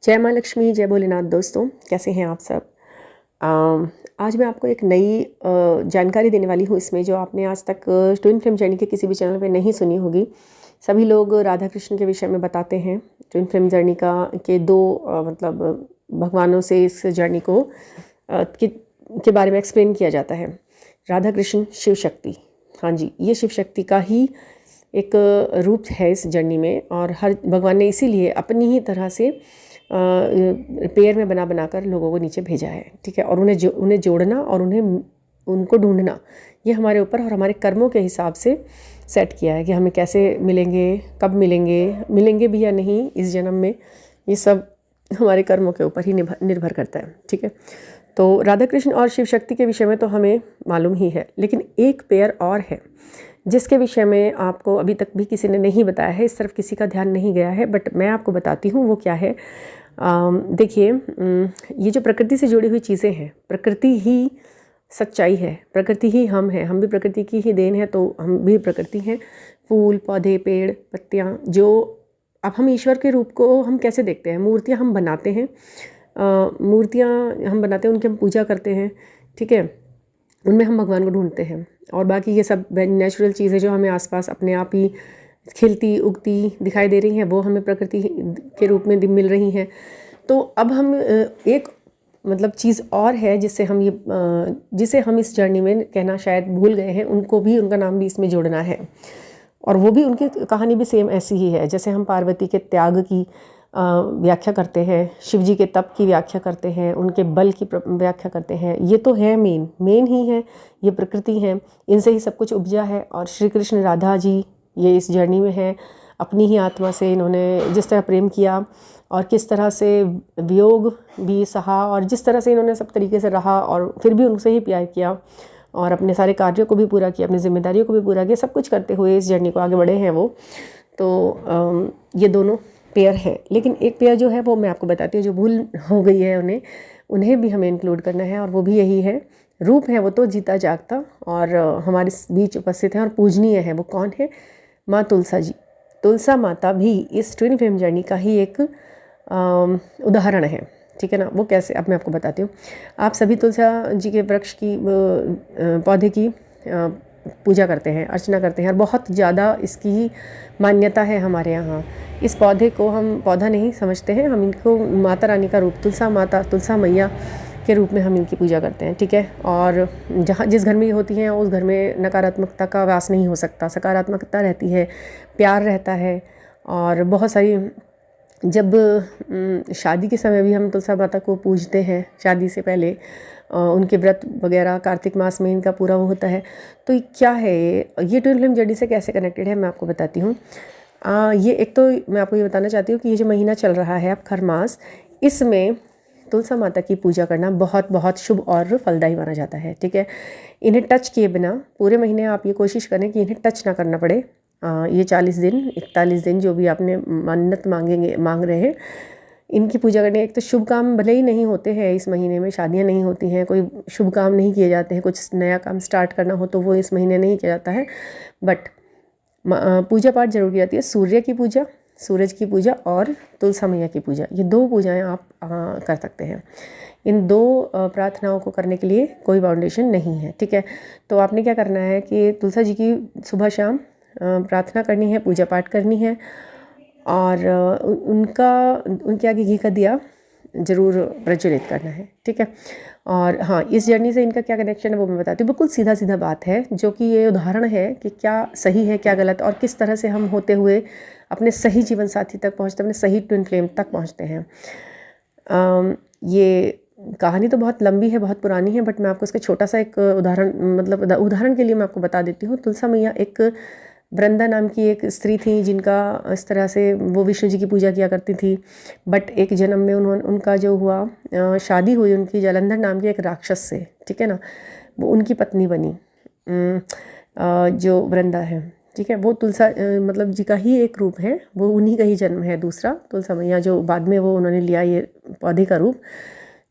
जय माँ लक्ष्मी, जय भोलेनाथ। दोस्तों, कैसे हैं आप सब। आज मैं आपको एक नई जानकारी देने वाली हूँ इसमें, जो आपने आज तक ट्विन फ्लेम जर्नी के किसी भी चैनल पे नहीं सुनी होगी। सभी लोग राधा कृष्ण के विषय में बताते हैं। ट्विन फ्लेम जर्नी के दो मतलब भगवानों से इस जर्नी को के बारे में एक्सप्लेन किया जाता है। राधा कृष्ण, शिव शक्ति। हाँ जी, ये शिव शक्ति का ही एक रूप है इस जर्नी में, और हर भगवान ने इसीलिए अपनी ही तरह से पेयर में बना कर लोगों को नीचे भेजा है। ठीक है, और उन्हें जोड़ना और उनको ढूंढना, ये हमारे ऊपर और हमारे कर्मों के हिसाब से सेट किया है कि हमें कैसे मिलेंगे, कब मिलेंगे भी या नहीं इस जन्म में। ये सब हमारे कर्मों के ऊपर ही निर्भर करता है। ठीक है, तो राधा कृष्ण और शिव शक्ति के विषय में तो हमें मालूम ही है, लेकिन एक पेयर और है जिसके विषय में आपको अभी तक भी किसी ने नहीं बताया है, इस तरफ किसी का ध्यान नहीं गया है, बट मैं आपको बताती हूँ वो क्या है। देखिए, ये जो प्रकृति से जुड़ी हुई चीज़ें हैं, प्रकृति ही सच्चाई है, प्रकृति ही हम हैं, हम भी प्रकृति की ही देन है, तो हम भी प्रकृति हैं। फूल, पौधे, पेड़, पत्तियाँ, जो अब हम ईश्वर के रूप को हम कैसे देखते हैं, मूर्तियाँ हम बनाते हैं, उनकी हम पूजा करते हैं। ठीक है, उनमें हम भगवान को ढूंढते हैं, और बाकी ये सब नेचुरल चीज़ें जो हमें आसपास अपने आप ही खिलती उगती दिखाई दे रही हैं, वो हमें प्रकृति के रूप में मिल रही हैं। तो अब हम एक मतलब चीज़ और है जिसे हम इस जर्नी में कहना शायद भूल गए हैं, उनको भी, उनका नाम भी इसमें जोड़ना है। और वो भी, उनकी कहानी भी सेम ऐसी ही है। जैसे हम पार्वती के त्याग की व्याख्या करते हैं, शिव जी के तप की व्याख्या करते हैं, उनके बल की व्याख्या करते हैं। ये तो है मेन ही है, ये प्रकृति है, इनसे ही सब कुछ उपजा है। और श्री कृष्ण राधा जी ये इस जर्नी में है। अपनी ही आत्मा से इन्होंने जिस तरह प्रेम किया, और किस तरह से वियोग भी सहा, और जिस तरह से इन्होंने सब तरीके से रहा, और फिर भी उनसे ही प्यार किया, और अपने सारे कार्यों को भी पूरा किया, अपनी जिम्मेदारियों को भी पूरा किया, सब कुछ करते हुए इस जर्नी को आगे बढ़े हैं वो। तो ये दोनों पेयर है, लेकिन एक पेयर जो है वो मैं आपको बताती हूँ, जो भूल हो गई है, उन्हें भी हमें इंक्लूड करना है, और वो भी यही है। रूप है वो तो जीता जागता, और हमारे बीच उपस्थित है और पूजनीय है। वो कौन है? माँ तुलसा जी। तुलसा माता भी इस ट्विन फ्लेम जर्नी का ही एक उदाहरण है। ठीक है ना, वो कैसे, अब मैं आपको बताती हूँ। आप सभी तुलसा जी के वृक्ष की पौधे की पूजा करते हैं, अर्चना करते हैं, और बहुत ज़्यादा इसकी मान्यता है हमारे यहाँ। इस पौधे को हम पौधा नहीं समझते हैं, हम इनको माता रानी का रूप, तुलसा मैया के रूप में हम इनकी पूजा करते हैं। ठीक है, और जिस घर में ये होती हैं उस घर में नकारात्मकता का वास नहीं हो सकता, सकारात्मकता रहती है, प्यार रहता है। और बहुत सारी, जब शादी के समय भी हम तुलसा माता को पूजते हैं, शादी से पहले उनके व्रत वगैरह कार्तिक मास में इनका पूरा वो होता है। तो क्या है ये ट्विन फ्लेम जर्नी से कैसे कनेक्टेड है, मैं आपको बताती हूँ। ये एक तो मैं आपको ये बताना चाहती हूँ कि ये जो महीना चल रहा है अब खर मास, इसमें तुलसा माता की पूजा करना बहुत बहुत शुभ और फलदायी माना जाता है। ठीक है, इन्हें टच किए बिना पूरे महीने आप ये कोशिश करें कि इन्हें टच ना करना पड़े। ये 40 दिन 41 दिन जो भी आपने मन्नत मांग रहे हैं, इनकी पूजा करने। एक तो शुभ काम भले ही नहीं होते हैं इस महीने में, शादियां नहीं होती हैं, कोई शुभ काम नहीं किए जाते हैं, कुछ नया काम स्टार्ट करना हो तो वो इस महीने नहीं किया जाता है, बट पूजा पाठ जरूर की जाती है। सूर्य की पूजा, सूरज की पूजा, और तुलसा मैया की पूजा, ये दो पूजाएं आप कर सकते हैं। इन दो प्रार्थनाओं को करने के लिए कोई बाउंडेशन नहीं है। ठीक है, तो आपने क्या करना है कि तुलसा जी की सुबह शाम प्रार्थना करनी है, पूजा पाठ करनी है, और उनके आगे घी का दिया ज़रूर प्रज्वलित करना है। ठीक है, और हाँ, इस जर्नी से इनका क्या कनेक्शन है वो मैं बताती हूँ। बिल्कुल सीधा सीधा बात है, जो कि ये उदाहरण है कि क्या सही है क्या गलत, और किस तरह से हम होते हुए अपने सही जीवन साथी तक पहुँचते हैं, अपने सही ट्विन फ्लेम तक पहुँचते हैं। ये कहानी तो बहुत लंबी है, बहुत पुरानी है, बट मैं आपको इसका छोटा सा एक उदाहरण के लिए मैं आपको बता देती हूँ। तुलसा मैया एक वृंदा नाम की एक स्त्री थी, जिनका इस तरह से वो विष्णु जी की पूजा किया करती थी, बट एक जन्म में उनका जो हुआ, शादी हुई उनकी जलंधर नाम के एक राक्षस से। ठीक है ना, वो उनकी पत्नी बनी, जो वृंदा है। ठीक है, वो तुलसा जी का ही एक रूप है, वो उन्हीं का ही जन्म है दूसरा, तुलसा मैया, जो बाद में वो उन्होंने लिया ये पौधे का रूप।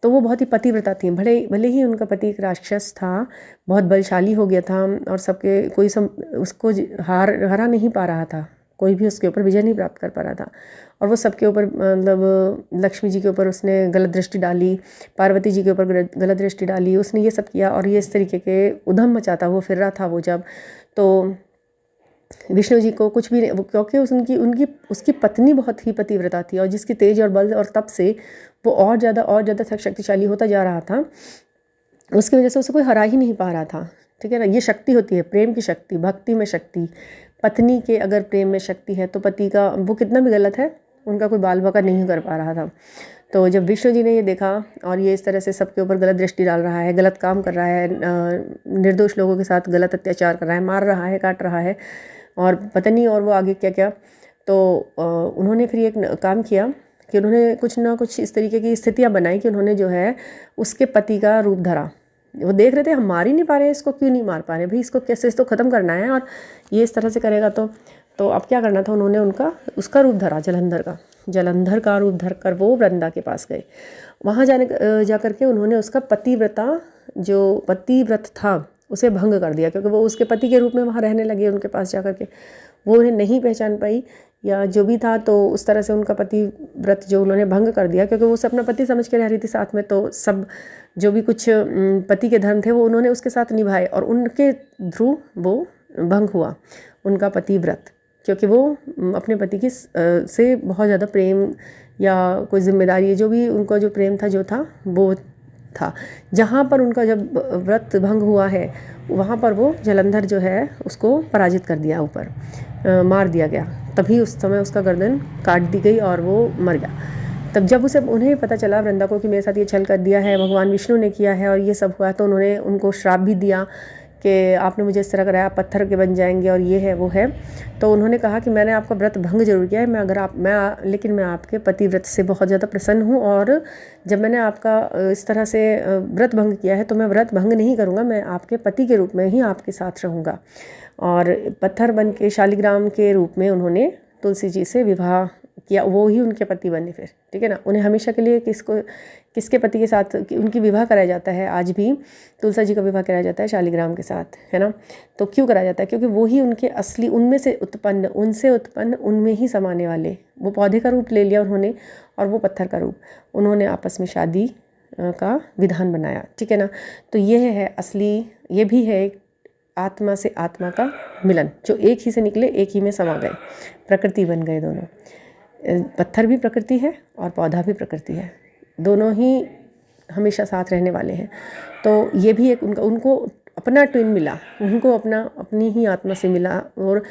तो वो बहुत ही पतिव्रता थी, भले ही उनका पति एक राक्षस था, बहुत बलशाली हो गया था, और उसको हरा नहीं पा रहा था, कोई भी उसके ऊपर विजय नहीं प्राप्त कर पा रहा था। और वो सबके ऊपर मतलब लक्ष्मी जी के ऊपर उसने गलत दृष्टि डाली, पार्वती जी के ऊपर गलत दृष्टि डाली, उसने ये सब किया और ये इस तरीके के उधम मचाता वो फिर रहा था वो जब। तो विष्णु जी को कुछ भी नहीं, क्योंकि उसकी पत्नी बहुत ही पतिव्रता थी और जिसकी तेज और बल और तप से वो और ज़्यादा शक्तिशाली होता जा रहा था, उसकी वजह से उसे कोई हरा ही नहीं पा रहा था। ठीक है ना, ये शक्ति होती है, प्रेम की शक्ति, भक्ति में शक्ति। पत्नी के अगर प्रेम में शक्ति है तो पति का वो कितना भी गलत है, उनका कोई बाल बाका नहीं कर पा रहा था। तो जब विष्णु जी ने ये देखा और ये इस तरह से सबके ऊपर गलत दृष्टि डाल रहा है, गलत काम कर रहा है, निर्दोष लोगों के साथ गलत अत्याचार कर रहा है, मार रहा है, काट रहा है और पता नहीं और वो आगे क्या क्या, तो उन्होंने फिर एक काम किया कि उन्होंने कुछ ना कुछ इस तरीके की स्थितियाँ बनाई कि उन्होंने जो है उसके पति का रूप धरा। वो देख रहे थे हम मार ही नहीं पा रहे हैं इसको, क्यों नहीं मार पा रहे भाई, इसको कैसे, इसको ख़त्म करना है और ये इस तरह से करेगा तो अब क्या करना था, उन्होंने उसका रूप धरा, जलंधर का रूप धर कर वो वृंदा के पास गए। वहाँ जा कर के उन्होंने उसका पतिव्रत था उसे भंग कर दिया, क्योंकि वो उसके पति के रूप में वहाँ रहने लगे उनके पास जा कर के। वो उन्हें नहीं पहचान पाई या जो भी था, तो उस तरह से उनका पतिव्रत जो उन्होंने भंग कर दिया, क्योंकि वो उसे अपना पति समझ के रह रही थी साथ में, तो सब जो भी कुछ पति के धर्म थे वो उन्होंने उसके साथ निभाए और उनके थ्रू वो भंग हुआ उनका पतिव्रत, क्योंकि वो अपने पति की से बहुत ज़्यादा प्रेम या कोई जिम्मेदारी, जो भी उनका जो प्रेम था जो था वो था। जहाँ पर उनका जब व्रत भंग हुआ है वहाँ पर वो जलंधर जो है उसको पराजित कर दिया, ऊपर मार दिया गया। तभी उस समय उसका गर्दन काट दी गई और वो मर गया। तब जब उन्हें पता चला वृंदा को कि मेरे साथ ये छल कर दिया है, भगवान विष्णु ने किया है और ये सब हुआ, तो उन्होंने उनको श्राप भी दिया कि आपने मुझे इस तरह कराया, आप पत्थर के बन जाएंगे और ये है वो है। तो उन्होंने कहा कि मैंने आपका व्रत भंग जरूर किया है, लेकिन मैं आपके पतिव्रत से बहुत ज़्यादा प्रसन्न हूँ और जब मैंने आपका इस तरह से व्रत भंग किया है तो मैं व्रत भंग नहीं करूँगा, मैं आपके पति के रूप में ही आपके साथ रहूँगा। और पत्थर बन के शालिग्राम के रूप में उन्होंने तुलसी जी से विवाह किया, वो ही उनके पति बने फिर। ठीक है ना, उन्हें हमेशा के लिए किसके पति के साथ उनकी विवाह कराया जाता है, आज भी तुलसी जी का विवाह कराया जाता है शालिग्राम के साथ, है ना। तो क्यों कराया जाता है, क्योंकि वो ही उनके असली, उनसे उत्पन्न उनमें ही समाने वाले, वो पौधे का रूप ले लिया उन्होंने और वो पत्थर का रूप, उन्होंने आपस में शादी का विधान बनाया। ठीक है ना, तो ये है असली, ये भी है आत्मा से आत्मा का मिलन, जो एक ही से निकले एक ही में समा गए, प्रकृति बन गए दोनों। पत्थर भी प्रकृति है और पौधा भी प्रकृति है, दोनों ही हमेशा साथ रहने वाले हैं। तो ये भी एक उनको अपना ट्विन मिला, उनको अपनी ही आत्मा से मिला। और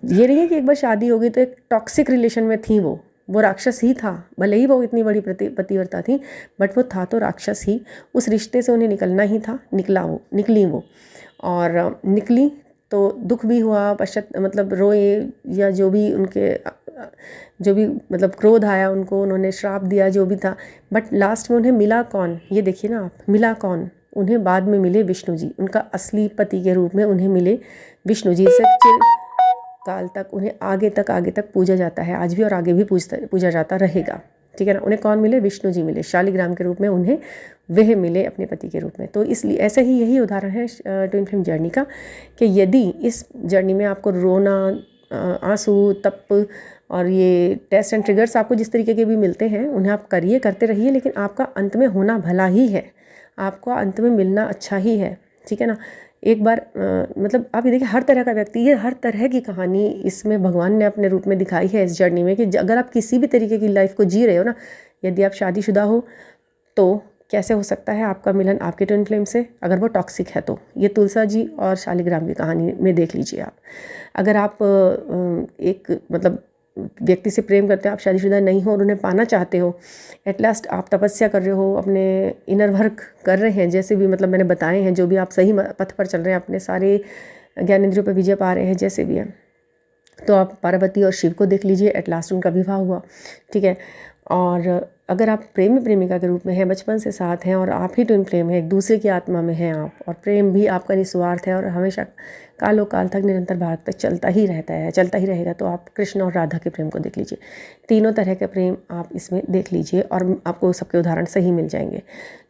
ये नहीं है कि एक बार शादी हो गई तो एक टॉक्सिक रिलेशन में थी वो राक्षस ही था, भले ही वो इतनी बड़ी पतिव्रता थी, बट वो था तो राक्षस ही। उस रिश्ते से उन्हें निकलना ही था, निकली वो और निकली तो दुख भी हुआ, मतलब रोए या जो भी मतलब क्रोध आया उनको, उन्होंने श्राप दिया जो भी था, बट लास्ट में उन्हें मिला कौन, ये देखिए ना आप, मिला कौन, उन्हें बाद में मिले विष्णु जी, उनका असली पति के रूप में उन्हें मिले विष्णु जी। से चिर काल तक उन्हें आगे तक पूजा जाता है आज भी और आगे भी पूजा जाता रहेगा। ठीक है ना, उन्हें कौन मिले, विष्णु जी मिले शालिग्राम के रूप में, उन्हें वह मिले अपने पति के रूप में। तो इसलिए ऐसे ही यही उदाहरण है ट्विन फ्लेम जर्नी का, कि यदि इस जर्नी में आपको रोना, आंसू, तप और ये टेस्ट एंड ट्रिगर्स आपको जिस तरीके के भी मिलते हैं उन्हें आप करते रहिए, लेकिन आपका अंत में होना भला ही है, आपका अंत में मिलना अच्छा ही है। ठीक है ना, एक बार मतलब आप ये देखिए, हर तरह का व्यक्ति, ये हर तरह की कहानी इसमें भगवान ने अपने रूप में दिखाई है इस जर्नी में, कि अगर आप किसी भी तरीके की लाइफ को जी रहे हो ना, यदि आप शादीशुदा हो तो कैसे हो सकता है आपका मिलन आपके ट्विन फ्लेम से, अगर वो टॉक्सिक है तो। ये तुलसा जी और शालिग्राम की कहानी में देख लीजिए आप। अगर आप एक मतलब व्यक्ति से प्रेम करते हो, आप शादीशुदा नहीं हो और उन्हें पाना चाहते हो, एट लास्ट आप तपस्या कर रहे हो, अपने इनर वर्क कर रहे हैं, जैसे भी मतलब मैंने बताए हैं, जो भी आप सही पथ पर चल रहे हैं, अपने सारे ज्ञानेंद्रियों पर विजय पा रहे हैं, जैसे भी है, तो आप पार्वती और शिव को देख लीजिए, एट लास्ट उनका विवाह हुआ। ठीक है, और अगर आप प्रेमी प्रेमिका के रूप में हैं, बचपन से साथ हैं और आप ही ट्विन फ्लेम है, एक दूसरे की आत्मा में हैं आप, और प्रेम भी आपका निस्वार्थ है और हमेशा कालों काल तक निरंतर भाग तक चलता ही रहता है, चलता ही रहेगा, तो आप कृष्ण और राधा के प्रेम को देख लीजिए। तीनों तरह के प्रेम आप इसमें देख लीजिए और आपको सबके उदाहरण सही मिल जाएंगे।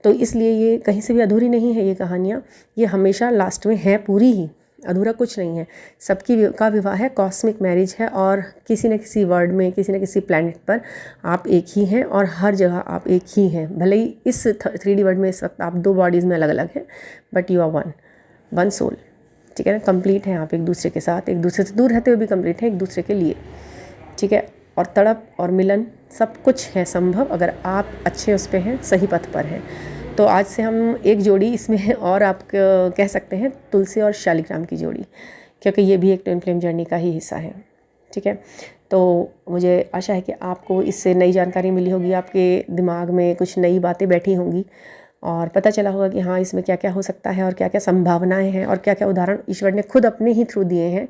तो इसलिए ये कहीं से भी अधूरी नहीं है ये कहानियाँ, ये हमेशा लास्ट में है पूरी ही, अधूरा कुछ नहीं है। सबकी का विवाह है, कॉस्मिक मैरिज है, और किसी न किसी वर्ड में, किसी न किसी प्लैनेट पर आप एक ही हैं और हर जगह आप एक ही हैं। भले ही इस 3D वर्ल्ड में इस वक्त आप 2 बॉडीज़ में अलग अलग हैं, but you are one soul, ठीक है ना। कंप्लीट हैं आप एक दूसरे के साथ, एक दूसरे से दूर रहते हुए भी कंप्लीट हैं एक दूसरे के लिए, ठीक है। और तड़प और मिलन सब कुछ है संभव अगर आप अच्छे उस पे हैं, सही पथ पर हैं। तो आज से हम एक जोड़ी इसमें और आप कह सकते हैं तुलसी और शालिग्राम की जोड़ी, क्योंकि ये भी एक ट्विन फ्लेम जर्नी का ही हिस्सा है, ठीक है। तो मुझे आशा है कि आपको इससे नई जानकारी मिली होगी, आपके दिमाग में कुछ नई बातें बैठी होंगी और पता चला होगा कि हाँ इसमें क्या क्या हो सकता है और क्या क्या संभावनाएं हैं और क्या क्या उदाहरण ईश्वर ने खुद अपने ही थ्रू दिए हैं।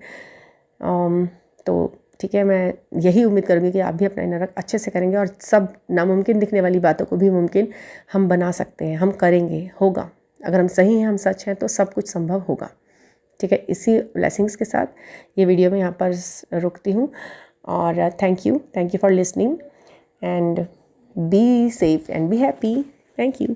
तो ठीक है, मैं यही उम्मीद करूँगी कि आप भी अपना इनर वर्क अच्छे से करेंगे और सब नामुमकिन दिखने वाली बातों को भी मुमकिन हम बना सकते हैं, हम करेंगे, होगा। अगर हम सही हैं, हम सच हैं, तो सब कुछ संभव होगा, ठीक है। इसी ब्लेसिंग्स के साथ ये वीडियो मैं यहाँ पर रुकती हूँ और thank you for listening and be safe and be happy. Thank you.